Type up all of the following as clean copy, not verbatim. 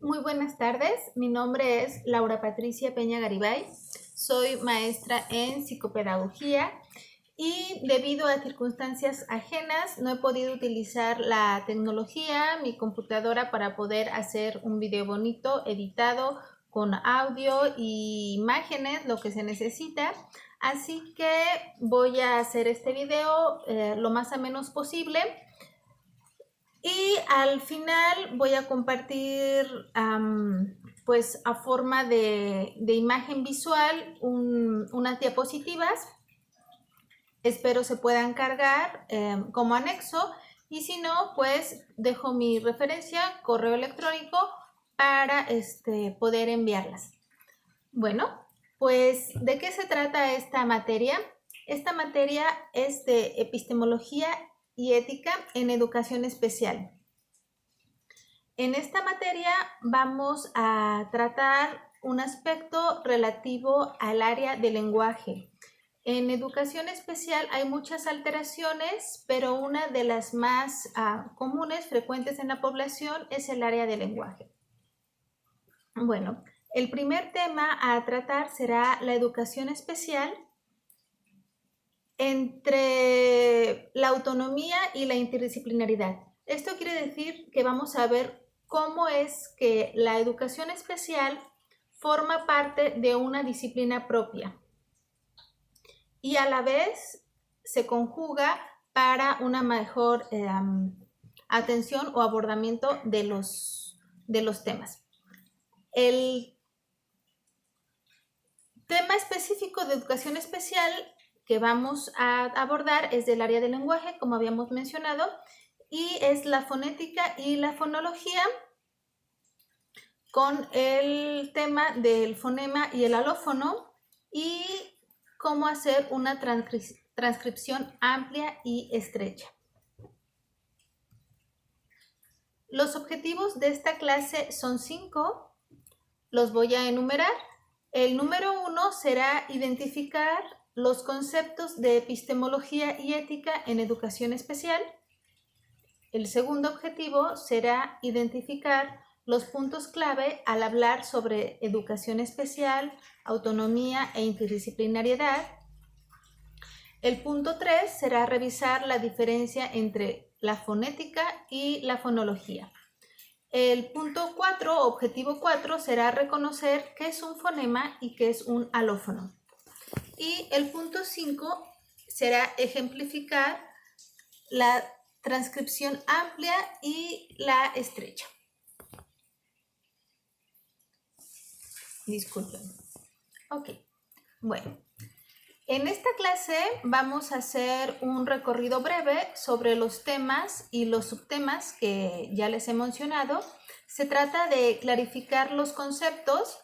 Muy buenas tardes, mi nombre es Laura Patricia Peña Garibay, soy maestra en psicopedagogía y debido a circunstancias ajenas no he podido utilizar la tecnología, mi computadora para poder hacer un video bonito, editado con audio y imágenes, lo que se necesita. Así que voy a hacer este video lo más o menos posible. Y al final voy a compartir pues a forma de imagen visual unas diapositivas. Espero se puedan cargar como anexo y si no, pues dejo mi referencia, correo electrónico para poder enviarlas. Bueno, pues ¿de qué se trata esta materia? Esta materia es de epistemología y ética en educación especial. En esta materia vamos a tratar un aspecto relativo al área del lenguaje. En educación especial hay muchas alteraciones, pero una de las más comunes, frecuentes en la población, es el área del lenguaje. Bueno, el primer tema a tratar será la educación especial entre la autonomía y la interdisciplinaridad. Esto quiere decir que vamos a ver cómo es que la educación especial forma parte de una disciplina propia y a la vez se conjuga para una mejor atención o abordamiento de los temas. El tema específico de educación especial que vamos a abordar es del área del lenguaje, como habíamos mencionado, y es la fonética y la fonología, con el tema del fonema y el alófono y cómo hacer una transcripción amplia y estrecha. Los objetivos de esta clase son 5, los voy a enumerar. El número 1 será identificar los conceptos de epistemología y ética en educación especial. El segundo objetivo será identificar los puntos clave al hablar sobre educación especial, autonomía e interdisciplinariedad. El punto 3 será revisar la diferencia entre la fonética y la fonología. El punto 4, objetivo 4, será reconocer qué es un fonema y qué es un alófono. Y el punto 5 será ejemplificar la transcripción amplia y la estrecha. Disculpen. Ok, bueno. En esta clase vamos a hacer un recorrido breve sobre los temas y los subtemas que ya les he mencionado. Se trata de clarificar los conceptos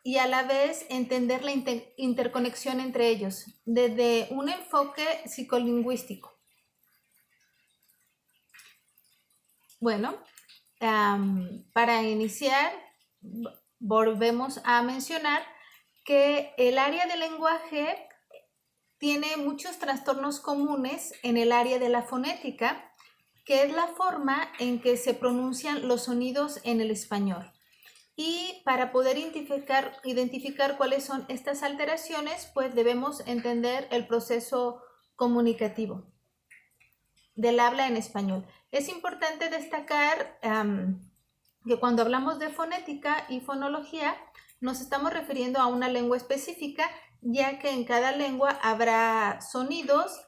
y a la vez entender la interconexión entre ellos desde un enfoque psicolingüístico. Bueno, para iniciar, volvemos a mencionar que el área del lenguaje tiene muchos trastornos comunes en el área de la fonética, que es la forma en que se pronuncian los sonidos en el español. Y para poder identificar cuáles son estas alteraciones, pues debemos entender el proceso comunicativo del habla en español. Es importante destacar que cuando hablamos de fonética y fonología, nos estamos refiriendo a una lengua específica, ya que en cada lengua habrá sonidos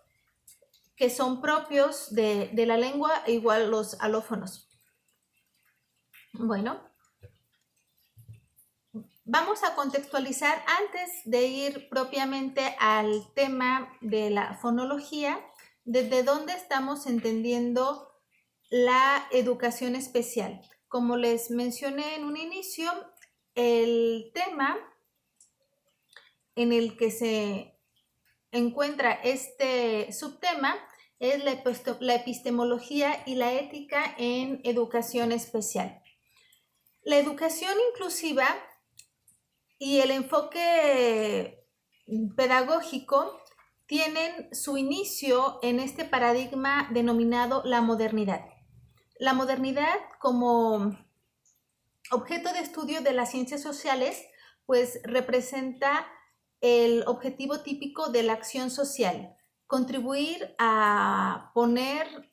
que son propios de la lengua, igual los alófonos. Bueno, vamos a contextualizar antes de ir propiamente al tema de la fonología, desde dónde estamos entendiendo la educación especial. Como les mencioné en un inicio, el tema en el que se encuentra este subtema es la epistemología y la ética en educación especial. La educación inclusiva y el enfoque pedagógico tienen su inicio en este paradigma denominado la modernidad. La modernidad como objeto de estudio de las ciencias sociales, pues representa el objetivo típico de la acción social, contribuir a poner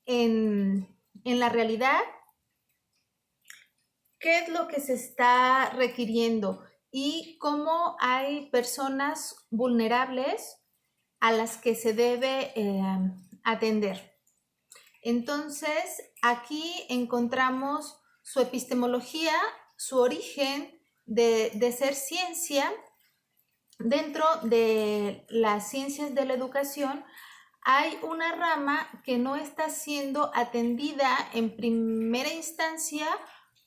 en la realidad qué es lo que se está requiriendo y cómo hay personas vulnerables a las que se debe atender. Entonces, aquí encontramos su epistemología, su origen de ser ciencia. Dentro de las ciencias de la educación hay una rama que no está siendo atendida en primera instancia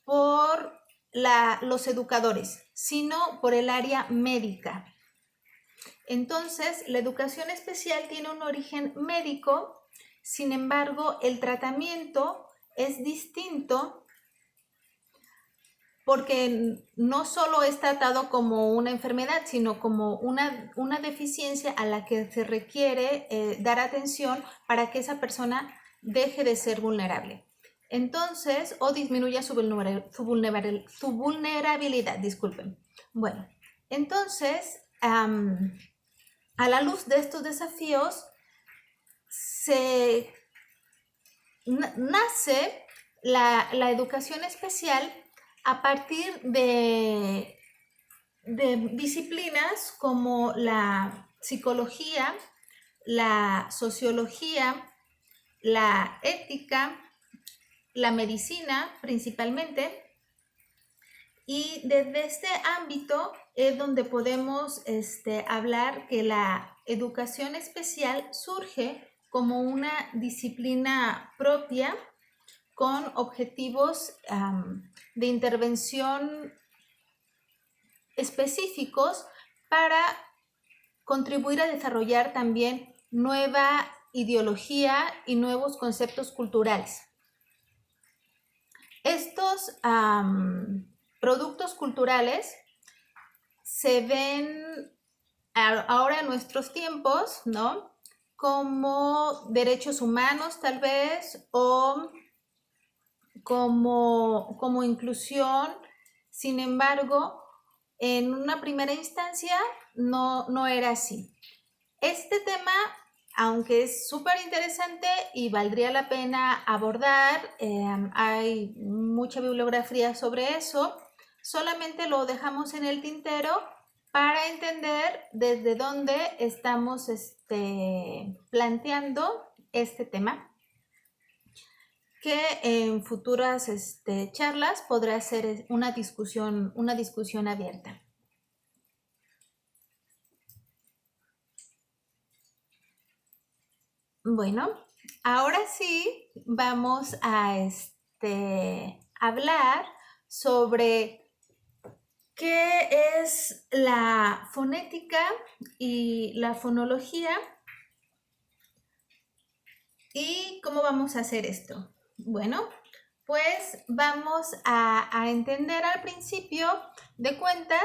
por los educadores, sino por el área médica. Entonces, la educación especial tiene un origen médico, sin embargo, el tratamiento es distinto porque no solo es tratado como una enfermedad, sino como una deficiencia a la que se requiere dar atención para que esa persona deje de ser vulnerable. Entonces, o disminuya su vulnerabilidad, disculpen. Bueno, entonces, a la luz de estos desafíos, nace la educación especial a partir de disciplinas como la psicología, la sociología, la ética, la medicina principalmente, y desde este ámbito es donde podemos hablar que la educación especial surge como una disciplina propia con objetivos de intervención específicos para contribuir a desarrollar también nueva ideología y nuevos conceptos culturales. Estos productos culturales se ven ahora en nuestros tiempos, ¿no? Como derechos humanos tal vez, o como inclusión. Sin embargo, en una primera instancia no era así. Este tema, aunque es súper interesante y valdría la pena abordar, hay mucha bibliografía sobre eso, solamente lo dejamos en el tintero para entender desde dónde estamos planteando este tema, que en futuras charlas podrá ser una discusión abierta. Bueno, ahora sí vamos a hablar sobre qué es la fonética y la fonología y cómo vamos a hacer esto. Bueno, pues vamos a entender al principio de cuentas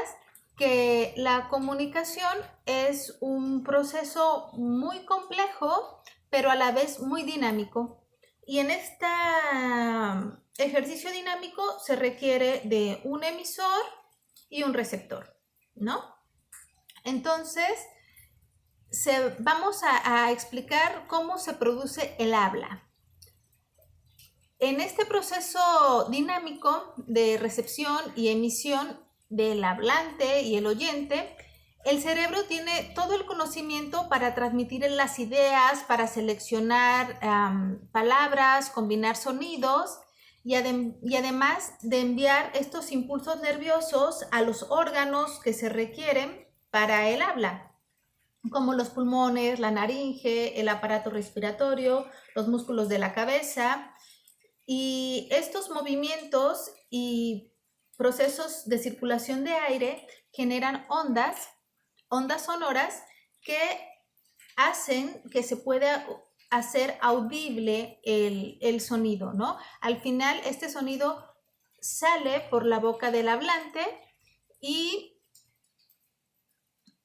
que la comunicación es un proceso muy complejo, pero a la vez muy dinámico. Y en este ejercicio dinámico se requiere de un emisor y un receptor, ¿no? Entonces, vamos a explicar cómo se produce el habla. En este proceso dinámico de recepción y emisión del hablante y el oyente, el cerebro tiene todo el conocimiento para transmitir las ideas, para seleccionar palabras, combinar sonidos y además de enviar estos impulsos nerviosos a los órganos que se requieren para el habla, como los pulmones, la laringe, el aparato respiratorio, los músculos de la cabeza. Y estos movimientos y procesos de circulación de aire generan ondas sonoras que hacen que se pueda hacer audible el sonido, ¿no? Al final, este sonido sale por la boca del hablante y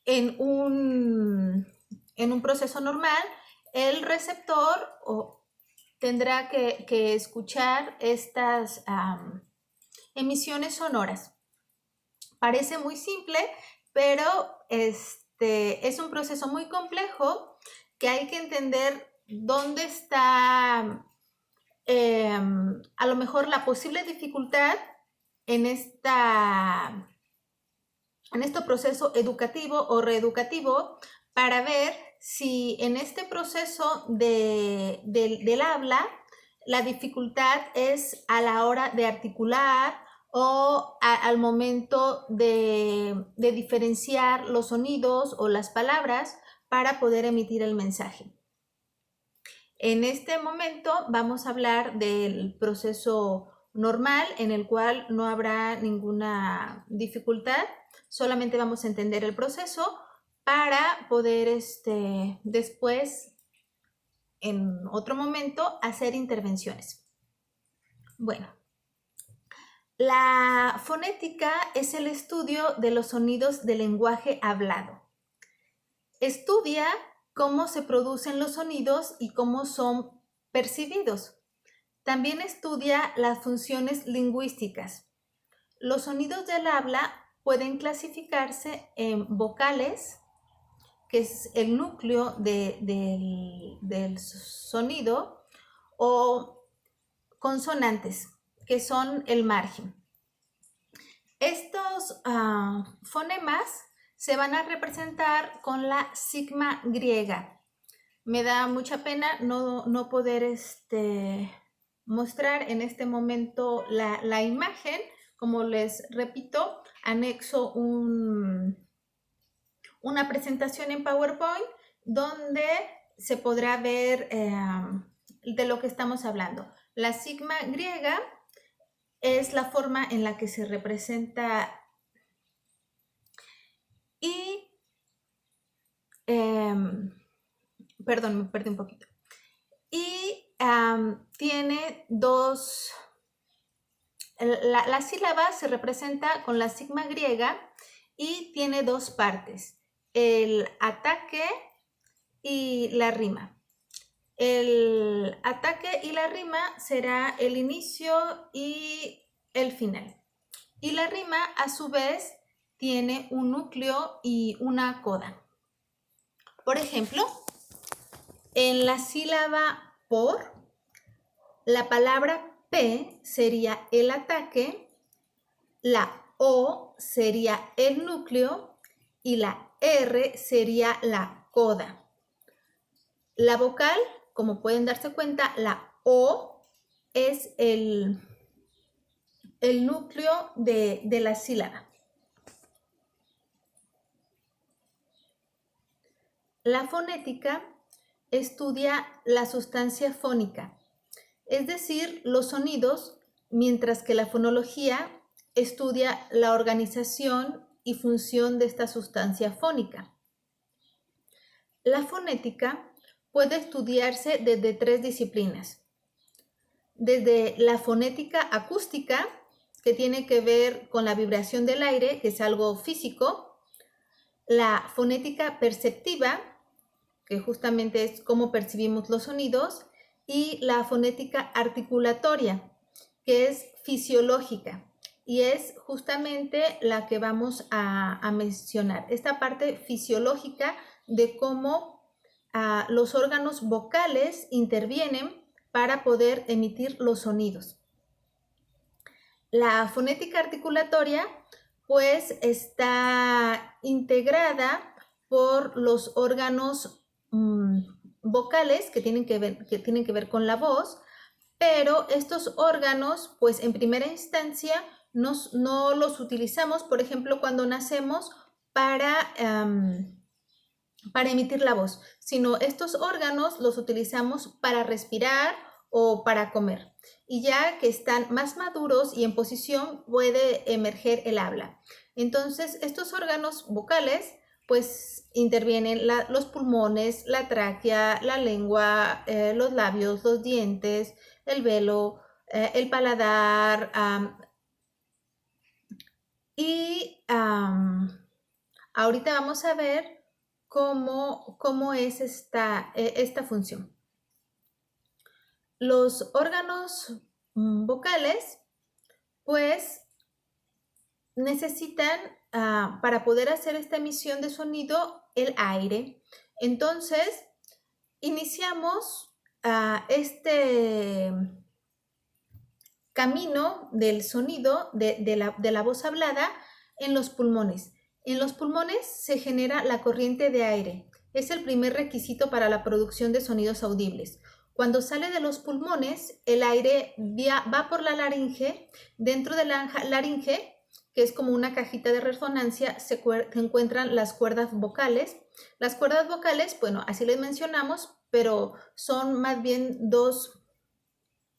en un proceso normal, el receptor tendrá que escuchar estas Emisiones sonoras. Parece muy simple, pero es un proceso muy complejo que hay que entender dónde está a lo mejor la posible dificultad en este proceso educativo o reeducativo, para ver si en este proceso del habla la dificultad es a la hora de articular o al momento de diferenciar los sonidos o las palabras para poder emitir el mensaje. En este momento vamos a hablar del proceso normal, en el cual no habrá ninguna dificultad, solamente vamos a entender el proceso para poder después, en otro momento, hacer intervenciones. Bueno, la fonética es el estudio de los sonidos del lenguaje hablado. Estudia cómo se producen los sonidos y cómo son percibidos. También estudia las funciones lingüísticas. Los sonidos del habla pueden clasificarse en vocales, que es el núcleo del sonido, o consonantes, que son el margen. Estos fonemas se van a representar con la sigma griega. Me da mucha pena no poder mostrar en este momento la imagen. Como les repito, anexo una presentación en PowerPoint donde se podrá ver de lo que estamos hablando. La sigma griega es la forma en la que se representa y perdón, me perdí un poquito. Y tiene dos, la sílaba se representa con la sigma griega y tiene dos partes, el ataque y la rima. El ataque y la rima será el inicio y el final. Y la rima, a su vez, tiene un núcleo y una coda. Por ejemplo, en la sílaba por, la palabra P sería el ataque, la O sería el núcleo y la R sería la coda. La vocal, como pueden darse cuenta, la O es el núcleo de la sílaba. La fonética estudia la sustancia fónica, es decir, los sonidos, mientras que la fonología estudia la organización y función de esta sustancia fónica. La fonética puede estudiarse desde tres disciplinas. Desde la fonética acústica, que tiene que ver con la vibración del aire, que es algo físico. La fonética perceptiva, que justamente es cómo percibimos los sonidos, y la fonética articulatoria, que es fisiológica y es justamente la que vamos a mencionar. Esta parte fisiológica de cómo los órganos vocales intervienen para poder emitir los sonidos. La fonética articulatoria pues está integrada por los órganos vocales que tienen que ver con la voz, pero estos órganos pues en primera instancia no los utilizamos, por ejemplo, cuando nacemos para emitir la voz, sino estos órganos los utilizamos para respirar o para comer. Y ya que están más maduros y en posición, puede emerger el habla. Entonces, estos órganos vocales pues intervienen los pulmones, la tráquea, la lengua, los labios, los dientes, el velo, el paladar, ahorita vamos a ver cómo es esta función. Los órganos vocales pues necesitan, para poder hacer esta emisión de sonido, el aire. Entonces, iniciamos este camino del sonido de la voz hablada en los pulmones. En los pulmones se genera la corriente de aire. Es el primer requisito para la producción de sonidos audibles. Cuando sale de los pulmones, el aire va por la laringe. Dentro de la laringe, que es como una cajita de resonancia, se encuentran las cuerdas vocales. Las cuerdas vocales, bueno, así les mencionamos, pero son más bien dos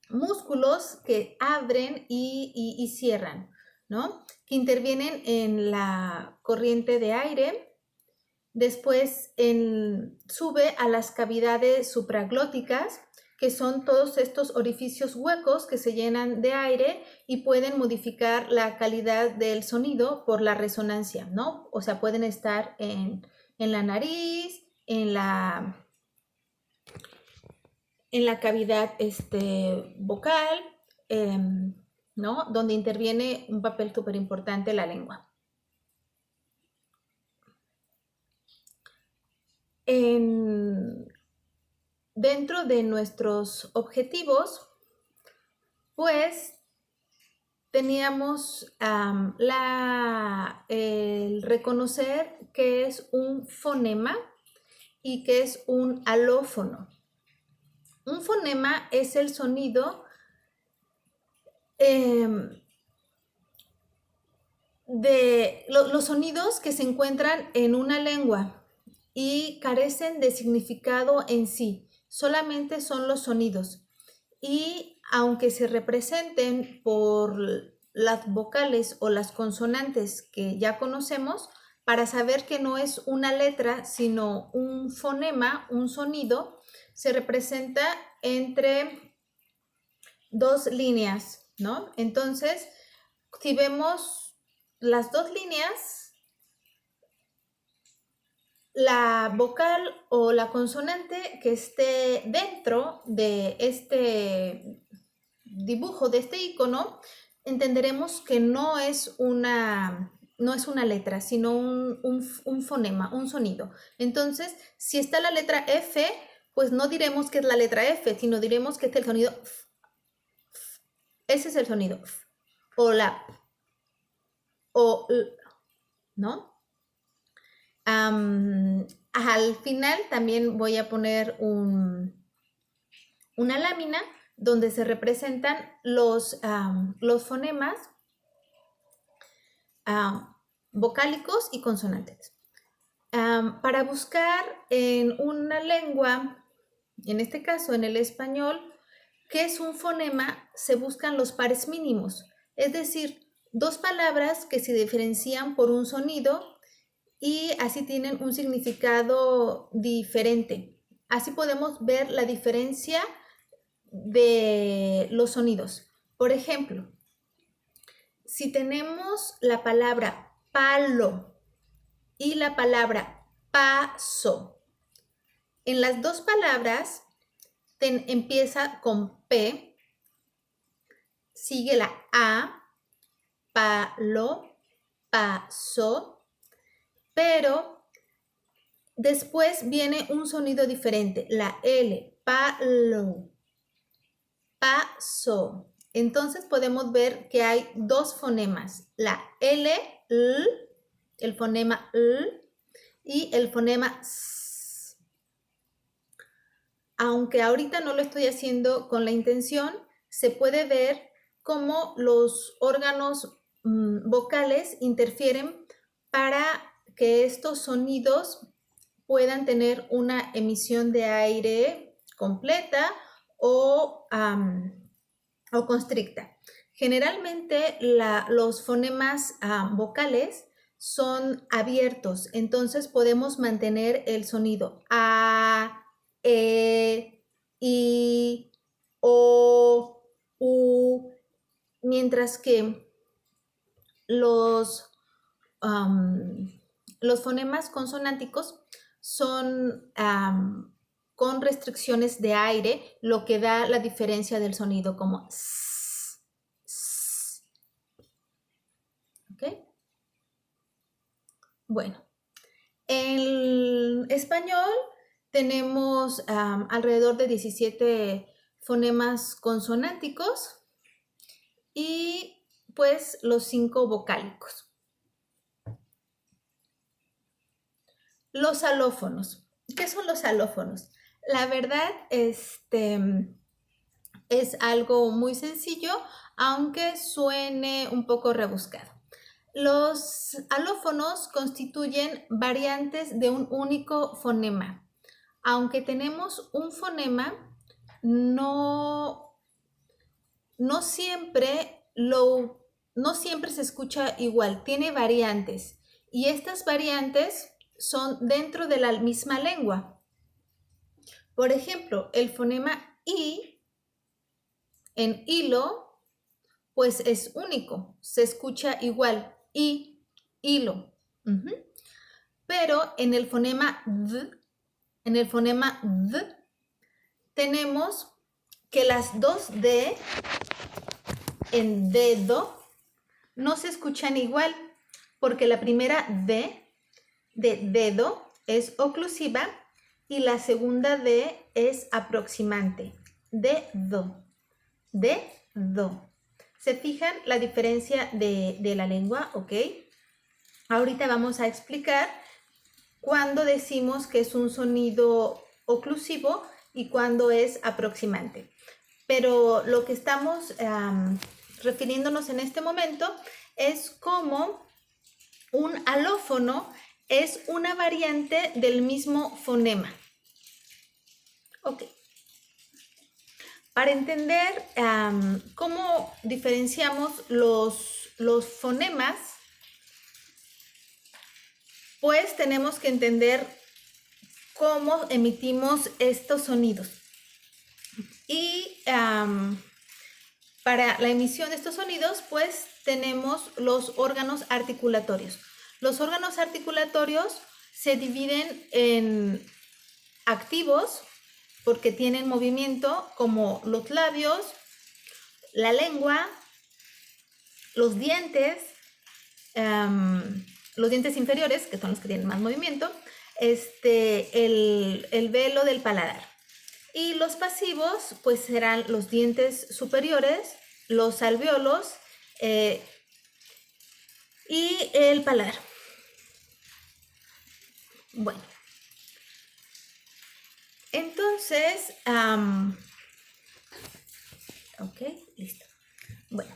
músculos que abren y cierran, ¿no? Que intervienen en la corriente de aire. Después sube a las cavidades supraglóticas, que son todos estos orificios huecos que se llenan de aire y pueden modificar la calidad del sonido por la resonancia, ¿no? O sea, pueden estar en la nariz, en la cavidad vocal, ¿no? Donde interviene un papel súper importante la lengua. Dentro de nuestros objetivos, pues teníamos el reconocer qué es un fonema y qué es un alófono. Un fonema es el sonido de los sonidos que se encuentran en una lengua y carecen de significado en sí, solamente son los sonidos. Y aunque se representen por las vocales o las consonantes que ya conocemos, para saber que no es una letra, sino un fonema, un sonido, se representa entre dos líneas, ¿no? Entonces, si vemos las dos líneas, la vocal o la consonante que esté dentro de este dibujo, de este icono, entenderemos que no es una letra, sino un fonema, un sonido. Entonces, si está la letra F, pues no diremos que es la letra F, sino diremos que es el sonido F. Ese es el sonido F. O la o L, ¿no? Al final también voy a poner una lámina donde se representan los fonemas vocálicos y consonantes. Para buscar en una lengua, en este caso en el español, qué es un fonema, se buscan los pares mínimos, es decir, dos palabras que se diferencian por un sonido y así tienen un significado diferente. Así podemos ver la diferencia de los sonidos. Por ejemplo, si tenemos la palabra palo y la palabra paso, en las dos palabras empieza con P, sigue la A, palo, paso, pero después viene un sonido diferente, la L, palo, paso. Entonces podemos ver que hay dos fonemas, la L, el fonema L y el fonema S. Aunque ahorita no lo estoy haciendo con la intención, se puede ver cómo los órganos vocales interfieren para que estos sonidos puedan tener una emisión de aire completa o constricta. Generalmente los fonemas vocales son abiertos, entonces podemos mantener el sonido A, E, I, O, U, mientras que los fonemas consonánticos son con restricciones de aire, lo que da la diferencia del sonido, como s, s, ¿Ok? Bueno, en español tenemos alrededor de 17 fonemas consonánticos y pues los 5 vocálicos. Los alófonos. ¿Qué son los alófonos? La verdad, es algo muy sencillo, aunque suene un poco rebuscado. Los alófonos constituyen variantes de un único fonema. Aunque tenemos un fonema, no siempre se escucha igual, tiene variantes. Y estas variantes son dentro de la misma lengua. Por ejemplo, el fonema I en hilo, pues es único, se escucha igual, I, hilo. Pero en el fonema D, tenemos que las dos D en dedo no se escuchan igual, porque la primera D de dedo es oclusiva y la segunda D es aproximante. Dedo. Dedo. ¿Se fijan la diferencia de la lengua? ¿Ok? Ahorita vamos a explicar cuándo decimos que es un sonido oclusivo y cuándo es aproximante. Pero lo que estamos refiriéndonos en este momento es cómo un alófono es una variante del mismo fonema. Ok. Para entender cómo diferenciamos los fonemas, pues tenemos que entender cómo emitimos estos sonidos. Y para la emisión de estos sonidos, pues tenemos los órganos articulatorios. Los órganos articulatorios se dividen en activos, porque tienen movimiento, como los labios, la lengua, los dientes inferiores, que son los que tienen más movimiento, el velo del paladar. Y los pasivos, pues serán los dientes superiores, los alvéolos y el paladar. Bueno. Entonces, ok, listo. Bueno,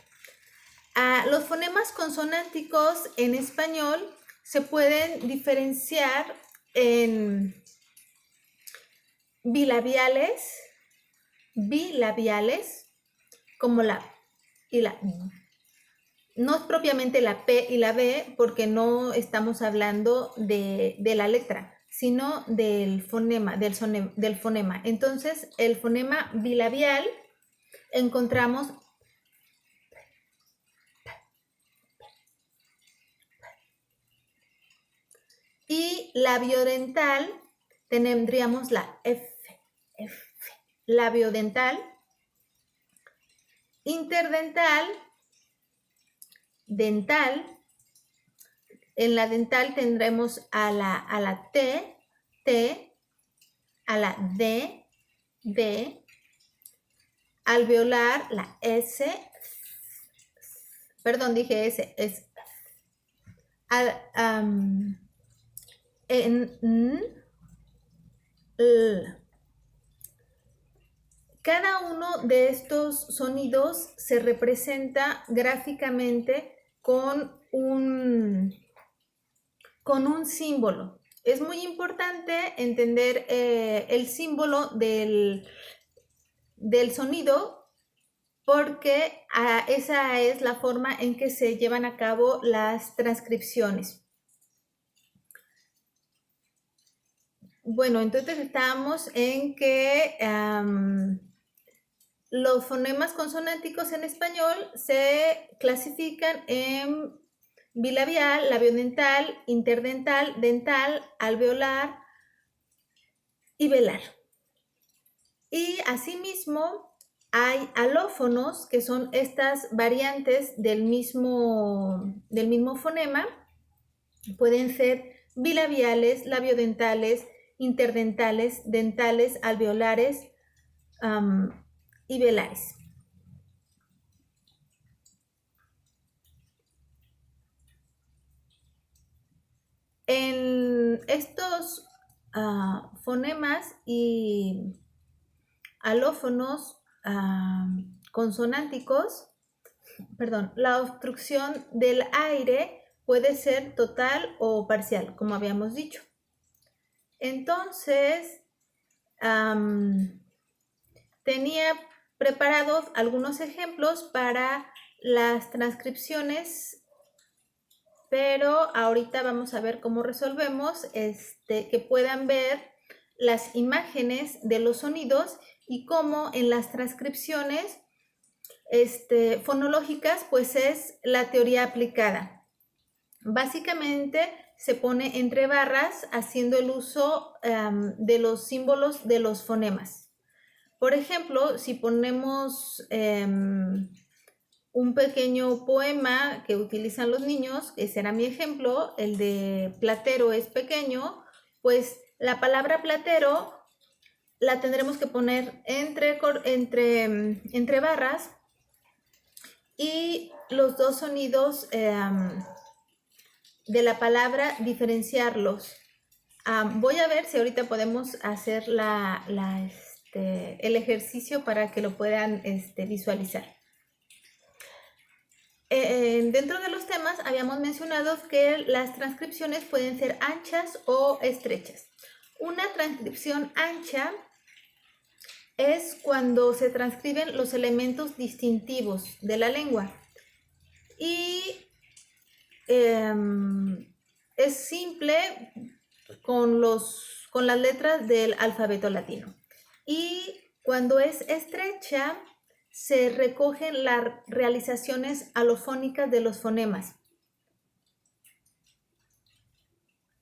los fonemas consonánticos en español se pueden diferenciar en bilabiales, como la y la. No es propiamente la P y la B, porque no estamos hablando de la letra, sino del fonema, del fonema. Entonces, el fonema bilabial encontramos y labiodental tendríamos la F. Labiodental, interdental, dental. En la dental tendremos a la T, a la D, alveolar, la S, perdón, dije S, es Cada uno de estos sonidos se representa gráficamente con un símbolo. Es muy importante entender el símbolo del sonido, porque esa es la forma en que se llevan a cabo las transcripciones. Bueno, entonces estábamos en que los fonemas consonánticos en español se clasifican en bilabial, labiodental, interdental, dental, alveolar y velar. Y asimismo hay alófonos, que son estas variantes del mismo fonema. Pueden ser bilabiales, labiodentales, interdentales, dentales, alveolares y velares. En estos fonemas y alófonos consonánticos, la obstrucción del aire puede ser total o parcial, como habíamos dicho. Entonces, tenía preparados algunos ejemplos para las transcripciones, pero ahorita vamos a ver cómo resolvemos, que puedan ver las imágenes de los sonidos y cómo en las transcripciones fonológicas, pues es la teoría aplicada. Básicamente se pone entre barras haciendo el uso de los símbolos de los fonemas. Por ejemplo, si ponemos un pequeño poema que utilizan los niños, que será mi ejemplo, el de platero es pequeño, pues la palabra platero la tendremos que poner entre barras y los dos sonidos de la palabra diferenciarlos. Voy a ver si ahorita podemos hacer el ejercicio para que lo puedan visualizar. Dentro de los temas habíamos mencionado que las transcripciones pueden ser anchas o estrechas. Una transcripción ancha es cuando se transcriben los elementos distintivos de la lengua y es simple con las letras del alfabeto latino. Y cuando es estrecha, se recogen las realizaciones alofónicas de los fonemas.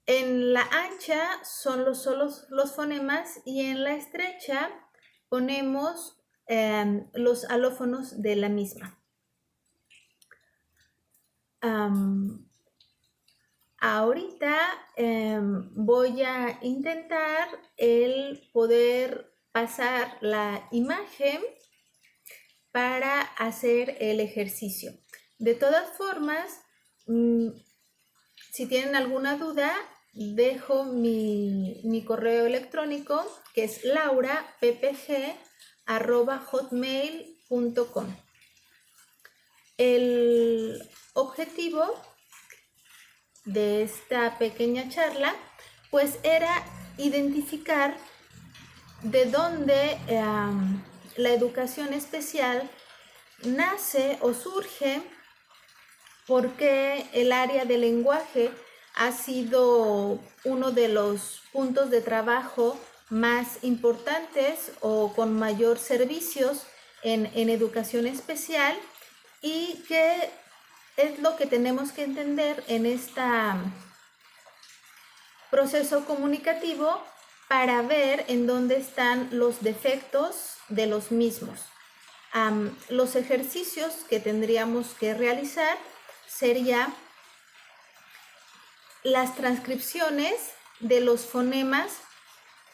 En la ancha son solo los fonemas y en la estrecha ponemos los alófonos de la misma. Ahorita voy a intentar el poder pasar la imagen para hacer el ejercicio. De todas formas, si tienen alguna duda, dejo mi correo electrónico, que es laurappg@hotmail.com. El objetivo de esta pequeña charla, pues era identificar de dónde la educación especial nace o surge, porque el área del lenguaje ha sido uno de los puntos de trabajo más importantes o con mayor servicios en educación especial, y que es lo que tenemos que entender en este proceso comunicativo para ver en dónde están los defectos de los mismos. Los ejercicios que tendríamos que realizar sería las transcripciones de los fonemas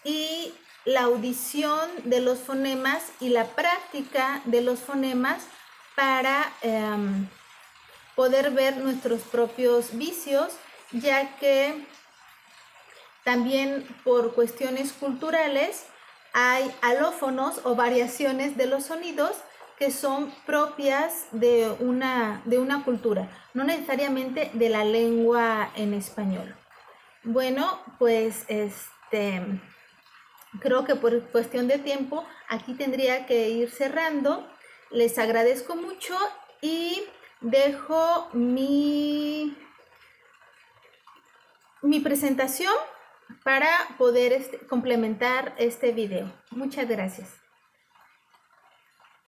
y la audición de los fonemas y la práctica de los fonemas para poder ver nuestros propios vicios, ya que también por cuestiones culturales hay alófonos o variaciones de los sonidos que son propias de una cultura, no necesariamente de la lengua en español. Bueno, pues creo que por cuestión de tiempo aquí tendría que ir cerrando. Les agradezco mucho y dejo mi presentación para poder complementar este video. Muchas gracias.